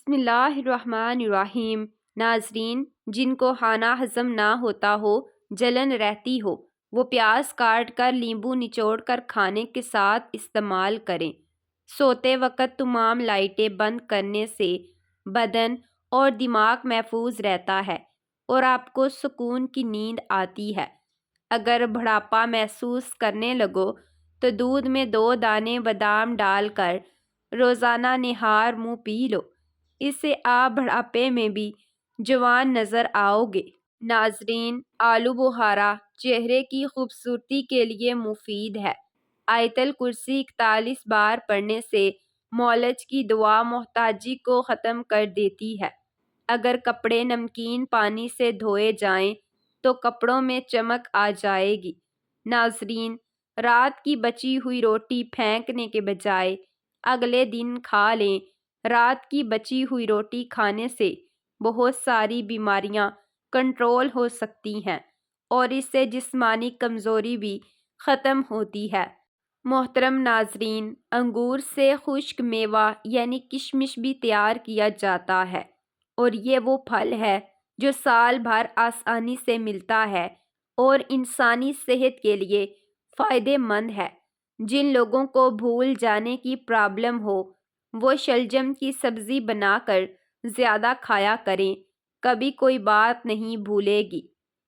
بسم اللہ الرحمن الرحیم۔ ناظرین، جن کو کھانا ہضم نہ ہوتا ہو، جلن رہتی ہو، وہ پیاز کاٹ کر لیمبو نچوڑ کر کھانے کے ساتھ استعمال کریں۔ سوتے وقت تمام لائٹیں بند کرنے سے بدن اور دماغ محفوظ رہتا ہے اور آپ کو سکون کی نیند آتی ہے۔ اگر بڑھاپا محسوس کرنے لگو تو دودھ میں 2 دانے بادام ڈال کر روزانہ نہار منہ پی لو۔ اس سے آپ بڑھاپے میں بھی جوان نظر آؤ گے۔ ناظرین، آلو بخارا چہرے کی خوبصورتی کے لیے مفید ہے۔ آیت الکرسی 41 بار پڑھنے سے مولج کی دوا محتاجی کو ختم کر دیتی ہے۔ اگر کپڑے نمکین پانی سے دھوئے جائیں تو کپڑوں میں چمک آ جائے گی۔ ناظرین، رات کی بچی ہوئی روٹی پھینکنے کے بجائے اگلے دن کھا لیں۔ رات کی بچی ہوئی روٹی کھانے سے بہت ساری بیماریاں کنٹرول ہو سکتی ہیں اور اس سے جسمانی کمزوری بھی ختم ہوتی ہے۔ محترم ناظرین، انگور سے خشک میوہ یعنی کشمش بھی تیار کیا جاتا ہے اور یہ وہ پھل ہے جو سال بھر آسانی سے ملتا ہے اور انسانی صحت کے لیے فائدہ مند ہے۔ جن لوگوں کو بھول جانے کی پرابلم ہو وہ شلجم کی سبزی بنا کر زیادہ کھایا کریں، کبھی کوئی بات نہیں بھولے گی۔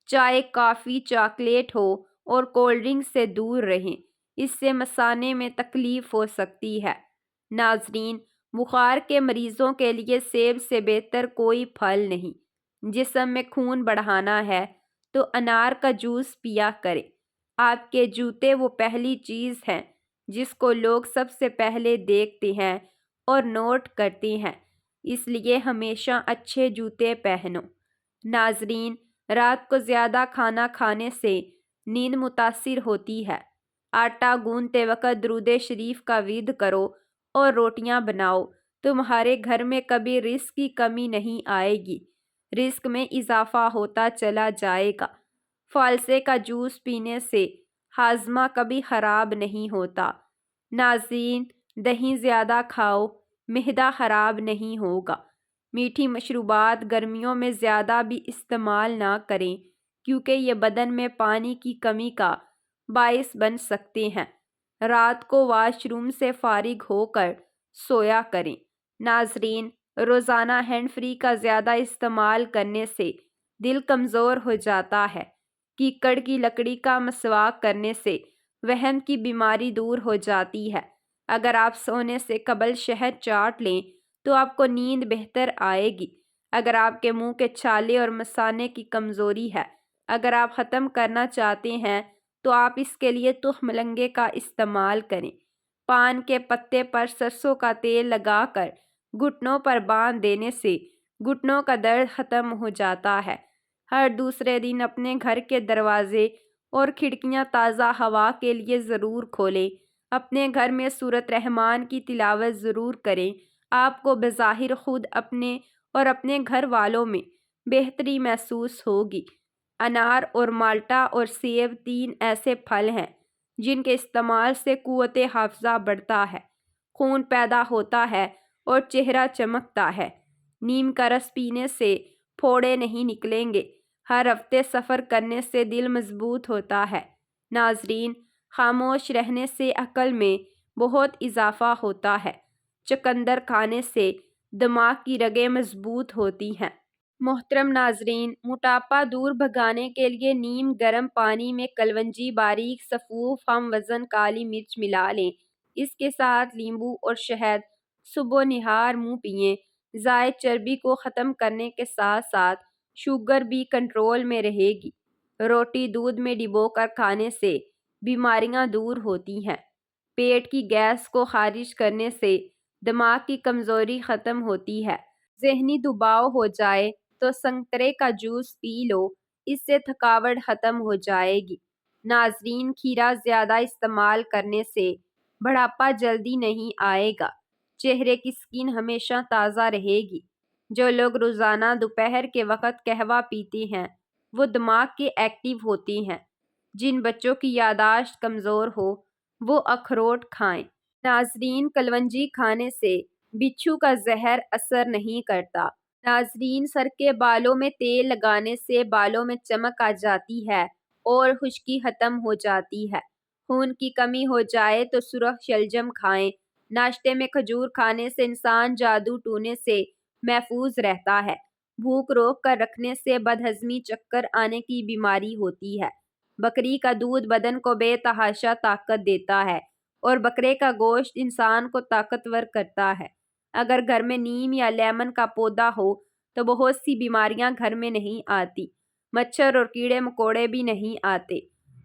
چائے، کافی، چاکلیٹ ہو اور کولڈ ڈرنک سے دور رہیں، اس سے مثانے میں تکلیف ہو سکتی ہے۔ ناظرین، بخار کے مریضوں کے لیے سیب سے بہتر کوئی پھل نہیں۔ جسم میں خون بڑھانا ہے تو انار کا جوس پیا کریں۔ آپ کے جوتے وہ پہلی چیز ہیں جس کو لوگ سب سے پہلے دیکھتے ہیں اور نوٹ کرتے ہیں، اس لیے ہمیشہ اچھے جوتے پہنو۔ ناظرین، رات کو زیادہ کھانا کھانے سے نیند متاثر ہوتی ہے۔ آٹا گوندتے وقت درود شریف کا ورد کرو اور روٹیاں بناؤ، تمہارے گھر میں کبھی رزق کی کمی نہیں آئے گی، رزق میں اضافہ ہوتا چلا جائے گا۔ فالسے کا جوس پینے سے ہاضمہ کبھی خراب نہیں ہوتا۔ ناظرین، دہی زیادہ کھاؤ، معدہ خراب نہیں ہوگا۔ میٹھی مشروبات گرمیوں میں زیادہ بھی استعمال نہ کریں کیونکہ یہ بدن میں پانی کی کمی کا باعث بن سکتے ہیں۔ رات کو واش روم سے فارغ ہو کر سویا کریں۔ ناظرین، روزانہ ہینڈ فری کا زیادہ استعمال کرنے سے دل کمزور ہو جاتا ہے۔ کیکڑ کی لکڑی کا مسواک کرنے سے وہم کی بیماری دور ہو جاتی ہے۔ اگر آپ سونے سے قبل شہد چاٹ لیں تو آپ کو نیند بہتر آئے گی۔ اگر آپ کے منہ کے چھالے اور مثانے کی کمزوری ہے، اگر آپ ختم کرنا چاہتے ہیں تو آپ اس کے لیے تخم لنگے کا استعمال کریں۔ پان کے پتے پر سرسوں کا تیل لگا کر گھٹنوں پر باندھ دینے سے گھٹنوں کا درد ختم ہو جاتا ہے۔ ہر دوسرے دن اپنے گھر کے دروازے اور کھڑکیاں تازہ ہوا کے لیے ضرور کھولیں۔ اپنے گھر میں سورۃ رحمان کی تلاوت ضرور کریں۔ آپ کو بظاہر خود اپنے اور اپنے گھر والوں میں بہتری محسوس ہوگی۔ انار اور مالٹا اور سیب 3 ایسے پھل ہیں جن کے استعمال سے قوت حافظہ بڑھتا ہے، خون پیدا ہوتا ہے اور چہرہ چمکتا ہے۔ نیم کا رس پینے سے پھوڑے نہیں نکلیں گے۔ ہر ہفتے سفر کرنے سے دل مضبوط ہوتا ہے۔ ناظرین، خاموش رہنے سے عقل میں بہت اضافہ ہوتا ہے۔ چقندر کھانے سے دماغ کی رگیں مضبوط ہوتی ہیں۔ محترم ناظرین، موٹاپا دور بھگانے کے لیے نیم گرم پانی میں کلونجی، باریک صفوف ہم وزن کالی مرچ ملا لیں۔ اس کے ساتھ لیمبو اور شہد صبح و نہار منہ پئیں۔ زائد چربی کو ختم کرنے کے ساتھ ساتھ شوگر بھی کنٹرول میں رہے گی۔ روٹی دودھ میں ڈبو کر کھانے سے بیماریاں دور ہوتی ہیں۔ پیٹ کی گیس کو خارج کرنے سے دماغ کی کمزوری ختم ہوتی ہے۔ ذہنی دباؤ ہو جائے تو سنترے کا جوس پی لو، اس سے تھکاوٹ ختم ہو جائے گی۔ ناظرین، کھیرا زیادہ استعمال کرنے سے بڑھاپا جلدی نہیں آئے گا، چہرے کی سکن ہمیشہ تازہ رہے گی۔ جو لوگ روزانہ دوپہر کے وقت قہوہ پیتے ہیں وہ دماغ کے ایکٹیو ہوتے ہیں۔ جن بچوں کی یادداشت کمزور ہو وہ اخروٹ کھائیں۔ ناظرین، کلونجی کھانے سے بچھو کا زہر اثر نہیں کرتا۔ ناظرین، سر کے بالوں میں تیل لگانے سے بالوں میں چمک آ جاتی ہے اور خشکی ختم ہو جاتی ہے۔ خون کی کمی ہو جائے تو سرخ شلجم کھائیں۔ ناشتے میں کھجور کھانے سے انسان جادو ٹونے سے محفوظ رہتا ہے۔ بھوک روک کر رکھنے سے بدہضمی، چکر آنے کی بیماری ہوتی ہے۔ بکری کا دودھ بدن کو بے تحاشا طاقت دیتا ہے اور بکرے کا گوشت انسان کو طاقتور کرتا ہے۔ اگر گھر میں نیم یا لیمن کا پودا ہو تو بہت سی بیماریاں گھر میں نہیں آتی۔ مچھر اور کیڑے مکوڑے بھی نہیں آتے۔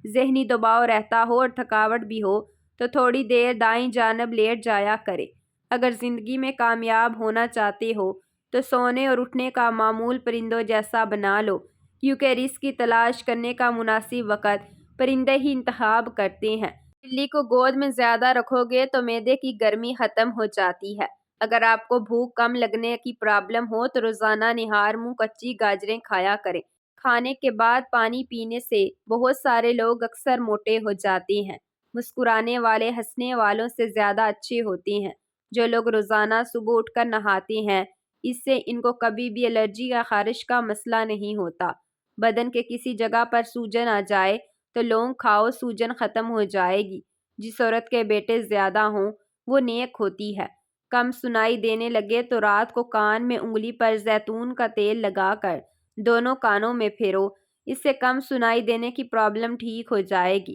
ذہنی دباؤ رہتا ہو اور تھکاوٹ بھی ہو تو تھوڑی دیر دائیں جانب لیٹ جایا کرے۔ اگر زندگی میں کامیاب ہونا چاہتے ہو تو سونے اور اٹھنے کا معمول پرندوں جیسا بنا لو، کیونکہ رزق کی تلاش کرنے کا مناسب وقت پرندے ہی انتخاب کرتے ہیں۔ بلی کو گود میں زیادہ رکھو گے تو معدے کی گرمی ختم ہو جاتی ہے۔ اگر آپ کو بھوک کم لگنے کی پرابلم ہو تو روزانہ نہار منہ کچی گاجریں کھایا کریں۔ کھانے کے بعد پانی پینے سے بہت سارے لوگ اکثر موٹے ہو جاتے ہیں۔ مسکرانے والے ہنسنے والوں سے زیادہ اچھے ہوتے ہیں۔ جو لوگ روزانہ صبح اٹھ کر نہاتے ہیں، اس سے ان کو کبھی بھی الرجی یا خارش کا مسئلہ نہیں ہوتا۔ بدن کے کسی جگہ پر سوجن آ جائے تو لونگ کھاؤ، سوجن ختم ہو جائے گی۔ جس عورت کے بیٹے زیادہ ہوں وہ نیک ہوتی ہے۔ کم سنائی دینے لگے تو رات کو کان میں انگلی پر زیتون کا تیل لگا کر دونوں کانوں میں پھیرو، اس سے کم سنائی دینے کی پرابلم ٹھیک ہو جائے گی۔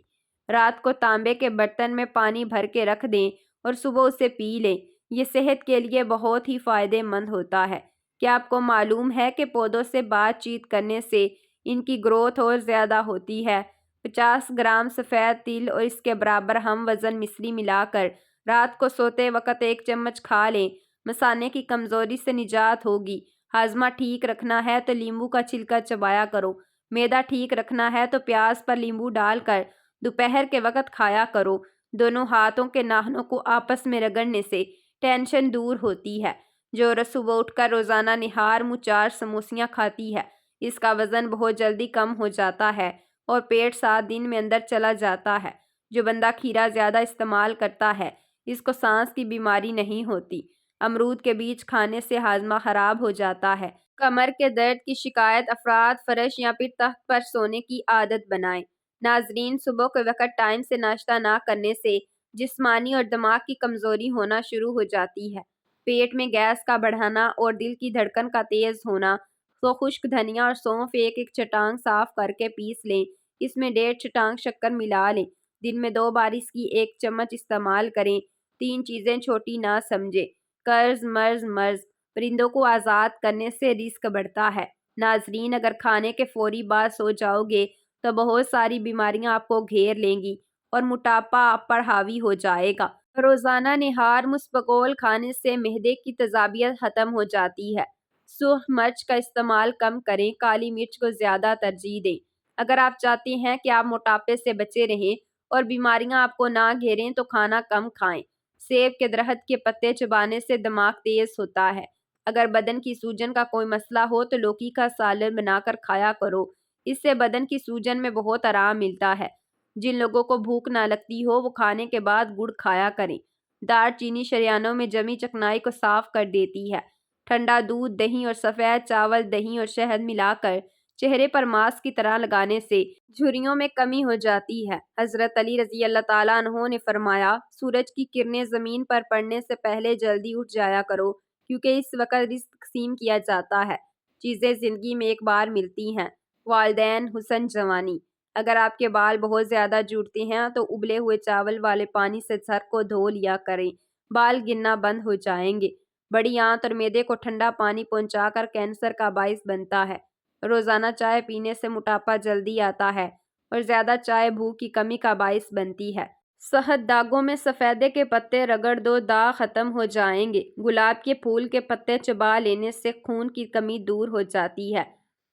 رات کو تانبے کے برتن میں پانی بھر کے رکھ دیں اور صبح اسے پی لیں، یہ صحت کے لیے بہت ہی فائدہ مند ہوتا ہے۔ کیا آپ کو معلوم ہے کہ پودوں سے بات چیت کرنے سے ان کی گروتھ اور زیادہ ہوتی ہے؟ 50 گرام سفید تل اور اس کے برابر ہم وزن مصری ملا کر رات کو سوتے وقت 1 چمچ کھا لیں، مثانے کی کمزوری سے نجات ہوگی۔ ہاضمہ ٹھیک رکھنا ہے تو لیمبو کا چھلکا چبایا کرو۔ معدہ ٹھیک رکھنا ہے تو پیاز پر لیمبو ڈال کر دوپہر کے وقت کھایا کرو۔ دونوں ہاتھوں کے ناخنوں کو آپس میں رگڑنے سے ٹینشن دور ہوتی ہے۔ جو عورت صبح اٹھ کر روزانہ نہار منہ 4 سموسیاں کھاتی ہے، اس کا وزن بہت جلدی کم ہو جاتا ہے اور پیٹ 7 دن میں اندر چلا جاتا ہے۔ جو بندہ کھیرا زیادہ استعمال کرتا ہے، اس کو سانس کی بیماری نہیں ہوتی۔ امرود کے بیج کھانے سے ہاضمہ خراب ہو جاتا ہے۔ کمر کے درد کی شکایت افراد فرش یا پھر تخت پر سونے کی عادت بنائیں۔ ناظرین، صبح کے وقت ٹائم سے ناشتہ نہ کرنے سے جسمانی اور دماغ کی کمزوری ہونا شروع ہو جاتی ہے۔ پیٹ میں گیس کا بڑھنا اور دل کی دھڑکن کا تیز ہونا۔ تو خشک دھنیا اور سونف ایک چٹانگ صاف کر کے پیس لیں، اس میں 1.5 چٹانگ شکر ملا لیں۔ دن میں 2 بار اس کی 1 چمچ استعمال کریں۔ 3 چیزیں چھوٹی نہ سمجھیں۔ قرض، مرض پرندوں کو آزاد کرنے سے رزق بڑھتا ہے۔ ناظرین، اگر کھانے کے فوری بعد سو جاؤ گے تو بہت ساری بیماریاں آپ کو گھیر لیں گی اور موٹاپا آپ پر حاوی ہو جائے گا۔ روزانہ نہار مسپگول کھانے سے معدے کی تیزابیت ختم ہو جاتی ہے۔ سرخ مرچ کا استعمال کم کریں، کالی مرچ کو زیادہ ترجیح دیں۔ اگر آپ چاہتے ہیں کہ آپ موٹاپے سے بچے رہیں اور بیماریاں آپ کو نہ گھیریں تو کھانا کم کھائیں۔ سیب کے درخت کے پتے چبانے سے دماغ تیز ہوتا ہے۔ اگر بدن کی سوجن کا کوئی مسئلہ ہو تو لوکی کا سالن بنا کر کھایا کرو، اس سے بدن کی سوجن میں بہت آرام ملتا ہے۔ جن لوگوں کو بھوک نہ لگتی ہو وہ کھانے کے بعد گڑ کھایا کریں۔ دار چینی شریانوں میں جمی چکنائی کو صاف کر دیتی ہے۔ ٹھنڈا دودھ، دہی اور سفید چاول، دہی اور شہد ملا کر چہرے پر ماسک کی طرح لگانے سے جھریوں میں کمی ہو جاتی ہے۔ حضرت علی رضی اللہ تعالیٰ عنہ نے فرمایا، سورج کی کرنیں زمین پر پڑنے سے پہلے جلدی اٹھ جایا کرو، کیونکہ اس وقت رزق تقسیم کیا جاتا ہے۔ چیزیں زندگی میں ایک بار ملتی ہیں۔ والدین، حسن، جوانی۔ اگر آپ کے بال بہت زیادہ جھڑتے ہیں تو ابلے ہوئے چاول والے پانی سے سر کو دھو لیا کریں، بال گرنا بند ہو جائیں گے۔ بڑی آنت اور معدے کو ٹھنڈا پانی پہنچا کر کینسر کا باعث بنتا ہے۔ روزانہ چائے پینے سے موٹاپا جلدی آتا ہے اور زیادہ چائے بھوک کی کمی کا باعث بنتی ہے۔ صحت داغوں میں سفیدے کے پتے رگڑ دو، داغ ختم ہو جائیں گے۔ گلاب کے پھول کے پتے چبا لینے سے خون کی کمی دور ہو جاتی ہے۔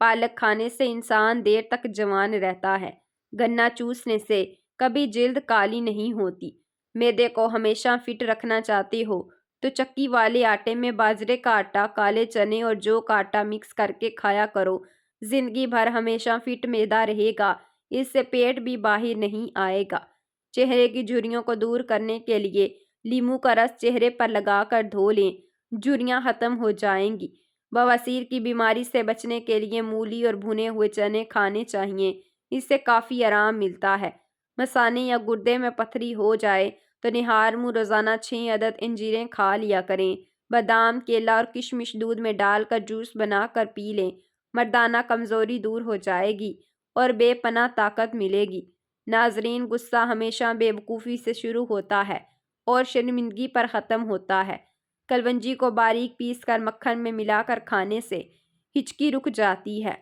پالک کھانے سے انسان دیر تک جوان رہتا ہے۔ گنا چوسنے سے کبھی جلد کالی نہیں ہوتی۔ معدے کو ہمیشہ فٹ رکھنا چاہتے ہو تو چکی والے آٹے میں باجرے کا آٹا، کالے چنے اور جو کا آٹا مکس کر کے کھایا کرو۔ زندگی بھر ہمیشہ فٹ معدہ رہے گا، اس سے پیٹ بھی باہر نہیں آئے گا۔ چہرے کی جھریوں کو دور کرنے کے لیے لیموں کا رس چہرے پر لگا کر دھو لیں جھریاں ختم ہو جائیں گی۔ بواسیر کی بیماری سے بچنے کے لیے مولی اور بھنے ہوئے چنے کھانے چاہیے، اس سے کافی آرام ملتا ہے۔ مثانے یا گردے میں پتھری ہو جائے تو نہار منہ روزانہ 6 عدد انجیریں کھا لیا کریں۔ بادام، کیلا اور کشمش دودھ میں ڈال کر جوس بنا کر پی لیں۔ مردانہ کمزوری دور ہو جائے گی اور بے پناہ طاقت ملے گی۔ ناظرین، غصہ ہمیشہ بے وقوفی سے شروع ہوتا ہے اور شرمندگی پر ختم ہوتا ہے۔ کلونجی کو باریک پیس کر مکھن میں ملا کر کھانے سے ہچکی رک جاتی ہے۔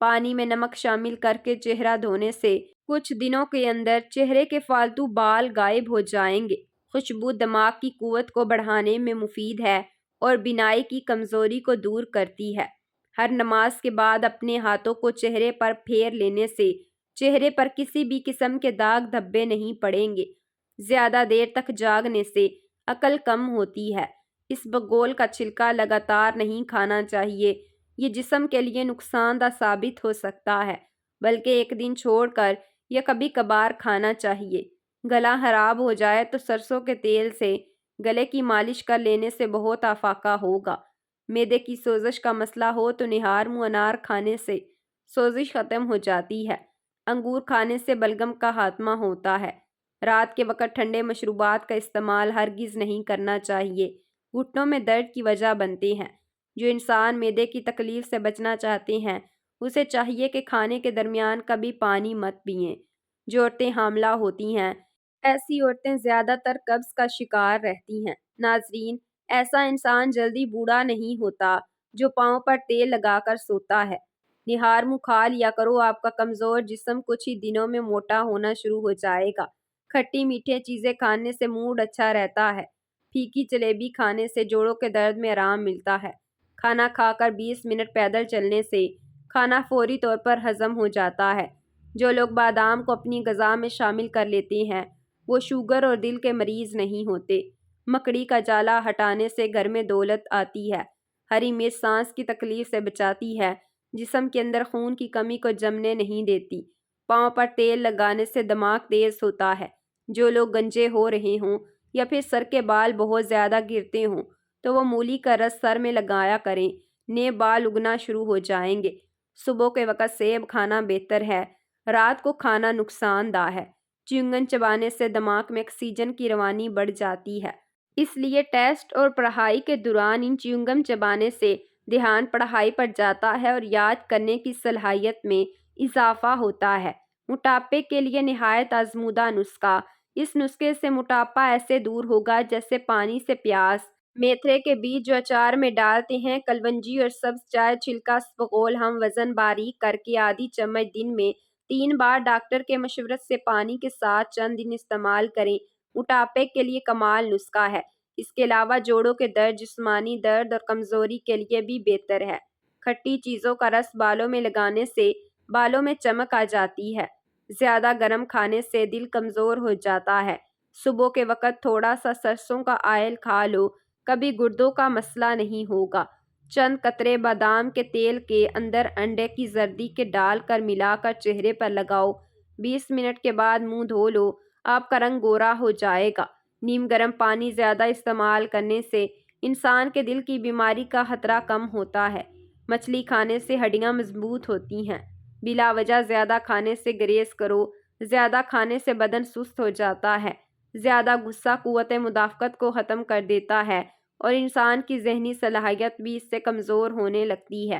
پانی میں نمک شامل کر کے چہرہ دھونے سے کچھ دنوں کے اندر چہرے کے فالتو بال غائب ہو جائیں گے۔ خوشبو دماغ کی قوت کو بڑھانے میں مفید ہے اور بینائی کی کمزوری کو دور کرتی ہے۔ ہر نماز کے بعد اپنے ہاتھوں کو چہرے پر پھیر لینے سے چہرے پر کسی بھی قسم کے داغ دھبے نہیں پڑیں گے۔ زیادہ دیر تک جاگنے سے عقل کم ہوتی ہے۔ اس بگول کا چھلکا لگاتار نہیں کھانا چاہیے، یہ جسم کے لیے نقصان دہ ثابت ہو سکتا ہے، بلکہ ایک دن چھوڑ کر یا کبھی کبھار کھانا چاہیے۔ گلا خراب ہو جائے تو سرسوں کے تیل سے گلے کی مالش کر لینے سے بہت افاقہ ہوگا۔ معدے کی سوزش کا مسئلہ ہو تو نہار منہ انار کھانے سے سوزش ختم ہو جاتی ہے۔ انگور کھانے سے بلغم کا خاتمہ ہوتا ہے۔ رات کے وقت ٹھنڈے مشروبات کا استعمال ہرگز نہیں کرنا چاہیے، گھٹنوں میں درد کی وجہ بنتے ہیں۔ جو انسان معدے کی تکلیف سے بچنا چاہتے ہیں اسے چاہیے کہ کھانے کے درمیان کبھی پانی مت پئیں۔ جو عورتیں حاملہ ہوتی ہیں ایسی عورتیں زیادہ تر قبض کا شکار رہتی ہیں۔ ناظرین، ایسا انسان جلدی بوڑھا نہیں ہوتا جو پاؤں پر تیل لگا کر سوتا ہے۔ نہار منہ کھا لیا کرو، آپ کا کمزور جسم کچھ ہی دنوں میں موٹا ہونا شروع ہو جائے گا۔ کھٹی میٹھے چیزیں کھانے سے موڈ اچھا رہتا ہے۔ پھیکی جلیبی کھانے سے جوڑوں کے درد میں آرام ملتا ہے۔ کھانا کھا کر 20 منٹ پیدل چلنے سے کھانا فوری طور پر ہضم ہو جاتا ہے۔ جو لوگ بادام کو اپنی غذا میں شامل کر لیتے ہیں وہ شوگر اور دل کے مریض نہیں ہوتے۔ مکڑی کا جالا ہٹانے سے گھر میں دولت آتی ہے۔ ہری مرچ سانس کی تکلیف سے بچاتی ہے، جسم کے اندر خون کی کمی کو جمنے نہیں دیتی۔ پاؤں پر تیل لگانے سے دماغ تیز ہوتا ہے۔ جو لوگ گنجے ہو رہے ہوں یا پھر سر کے بال بہت زیادہ گرتے ہوں تو وہ مولی کا رس سر میں لگایا کریں، نئے بال اگنا شروع ہو جائیں گے۔ صبح کے وقت سیب کھانا بہتر ہے، رات کو کھانا نقصان دہ ہے۔ چیونگم چبانے سے دماغ میں آکسیجن کی روانی بڑھ جاتی ہے، اس لیے ٹیسٹ اور پڑھائی کے دوران ان چیونگم چبانے سے دھیان پڑھائی پر جاتا ہے اور یاد کرنے کی صلاحیت میں اضافہ ہوتا ہے۔ موٹاپے کے لیے نہایت آزمودہ نسخہ۔ اس نسخے سے موٹاپا ایسے دور ہوگا جیسے پانی سے پیاس۔ میتھرے کے بیج جو اچار میں ڈالتے ہیں، کلونجی اور سبز چائے چھلکا اسپغول ہم وزن باریک کر کے آدھی چمچ دن میں 3 بار ڈاکٹر کے مشورت سے پانی کے ساتھ چند دن استعمال کریں، موٹاپے کے لیے کمال نسخہ ہے۔ اس کے علاوہ جوڑوں کے درد، جسمانی درد اور کمزوری کے لیے بھی بہتر ہے۔ کھٹی چیزوں کا رس بالوں میں لگانے سے بالوں میں چمک آ جاتی ہے۔ زیادہ گرم کھانے سے دل کمزور ہو جاتا ہے۔ صبح کے وقت تھوڑا سا سرسوں کا آئل کھا لو، کبھی گردوں کا مسئلہ نہیں ہوگا۔ چند قطرے بادام کے تیل کے اندر انڈے کی زردی کے ڈال کر ملا کر چہرے پر لگاؤ، 20 منٹ کے بعد منہ دھو لو، آپ کا رنگ گورا ہو جائے گا۔ نیم گرم پانی زیادہ استعمال کرنے سے انسان کے دل کی بیماری کا خطرہ کم ہوتا ہے۔ مچھلی کھانے سے ہڈیاں مضبوط ہوتی ہیں۔ بلا وجہ زیادہ کھانے سے گریز کرو، زیادہ کھانے سے بدن سست ہو جاتا ہے۔ زیادہ غصہ قوت مدافعت کو ختم کر دیتا ہے اور انسان کی ذہنی صلاحیت بھی اس سے کمزور ہونے لگتی ہے۔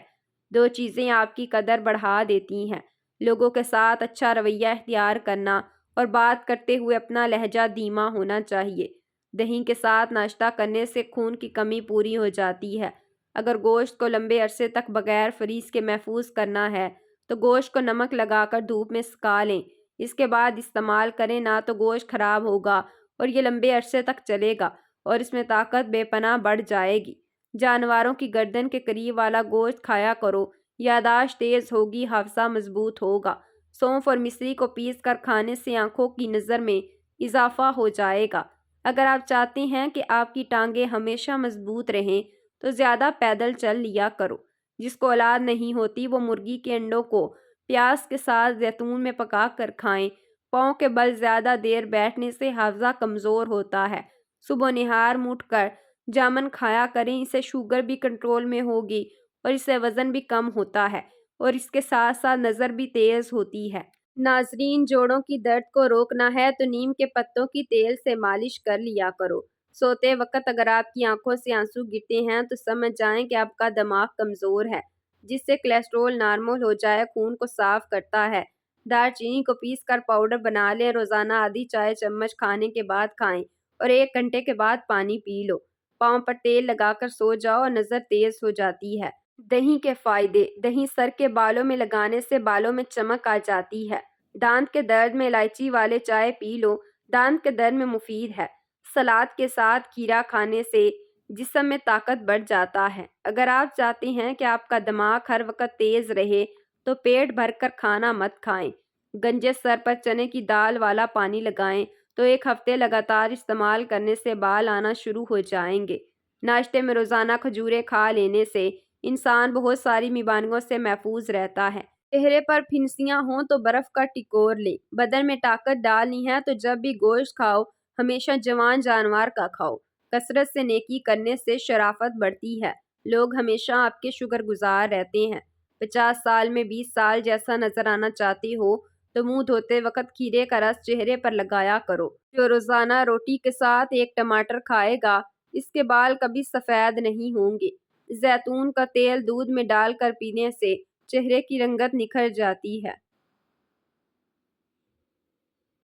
2 چیزیں آپ کی قدر بڑھا دیتی ہیں: لوگوں کے ساتھ اچھا رویہ اختیار کرنا اور بات کرتے ہوئے اپنا لہجہ دھیما ہونا چاہیے۔ دہی کے ساتھ ناشتہ کرنے سے خون کی کمی پوری ہو جاتی ہے۔ اگر گوشت کو لمبے عرصے تک بغیر فریز کے محفوظ کرنا ہے تو گوشت کو نمک لگا کر دھوپ میں سکھا لیں، اس کے بعد استعمال کریں، نہ تو گوشت خراب ہوگا اور یہ لمبے عرصے تک چلے گا اور اس میں طاقت بے پناہ بڑھ جائے گی۔ جانوروں کی گردن کے قریب والا گوشت کھایا کرو، یادداشت تیز ہوگی، حافظہ مضبوط ہوگا۔ سونف اور مصری کو پیس کر کھانے سے آنکھوں کی نظر میں اضافہ ہو جائے گا۔ اگر آپ چاہتے ہیں کہ آپ کی ٹانگیں ہمیشہ مضبوط رہیں تو زیادہ پیدل چل لیا کرو۔ جس کو اولاد نہیں ہوتی وہ مرغی کے انڈوں کو پیاز کے ساتھ زیتون میں پکا کر کھائیں۔ پاؤں کے بل زیادہ دیر بیٹھنے سے حافظہ کمزور ہوتا ہے۔ صبح نہار منہ اٹھ کر جامن کھایا کریں، اسے شوگر بھی کنٹرول میں ہوگی اور اس سے وزن بھی کم ہوتا ہے اور اس کے ساتھ ساتھ نظر بھی تیز ہوتی ہے۔ ناظرین، جوڑوں کی درد کو روکنا ہے تو نیم کے پتوں کی تیل سے مالش کر لیا کرو۔ سوتے وقت اگر آپ کی آنکھوں سے آنسو گرتے ہیں تو سمجھ جائیں کہ آپ کا دماغ کمزور ہے، جس سے کولیسٹرول نارمل ہو جائے، خون کو صاف کرتا ہے۔ دار چینی کو پیس کر پاؤڈر بنا لیں، روزانہ آدھی چائے چمچ کھانے کے بعد کھائیں اور 1 گھنٹے کے بعد پانی پی لو۔ پاؤں پر تیل لگا کر سو جاؤ اور نظر تیز ہو جاتی ہے۔ دہی کے فائدے۔ دہی سر کے بالوں میں لگانے سے بالوں میں چمک آ جاتی ہے۔ دانت کے درد میں الائچی والے چائے پی لو، دانت کے درد میں مفید ہے۔ سلاد کے ساتھ کھیرا کھانے سے جسم میں طاقت بڑھ جاتا ہے۔ اگر آپ چاہتے ہیں کہ آپ کا دماغ ہر وقت تیز رہے تو پیٹ بھر کر کھانا مت کھائیں۔ گنجے سر پر چنے کی دال والا پانی لگائیں تو 1 ہفتے لگاتار استعمال کرنے سے بال آنا شروع ہو جائیں گے۔ ناشتے میں روزانہ کھجوریں کھا لینے سے انسان بہت ساری بیماریوں سے محفوظ رہتا ہے۔ چہرے پر پھنسیاں ہوں تو برف کا ٹکور لیں۔ بدن میں طاقت ڈالنی ہے تو جب بھی گوشت کھاؤ ہمیشہ جوان جانور کا کھاؤ۔ کثرت سے نیکی کرنے سے شرافت بڑھتی ہے۔ لوگ ہمیشہ آپ کے شکر گزار رہتے ہیں۔ 50 سال میں 20 سال جیسا نظر آنا چاہتے ہو تو منہ دھوتے وقت کھیرے کا رس چہرے پر لگایا کرو۔ جو روزانہ روٹی کے ساتھ 1 ٹماٹر کھائے گا اس کے بال کبھی سفید نہیں ہوں گے۔ زیتون کا تیل دودھ میں ڈال کر پینے سے چہرے کی رنگت نکھر جاتی ہے۔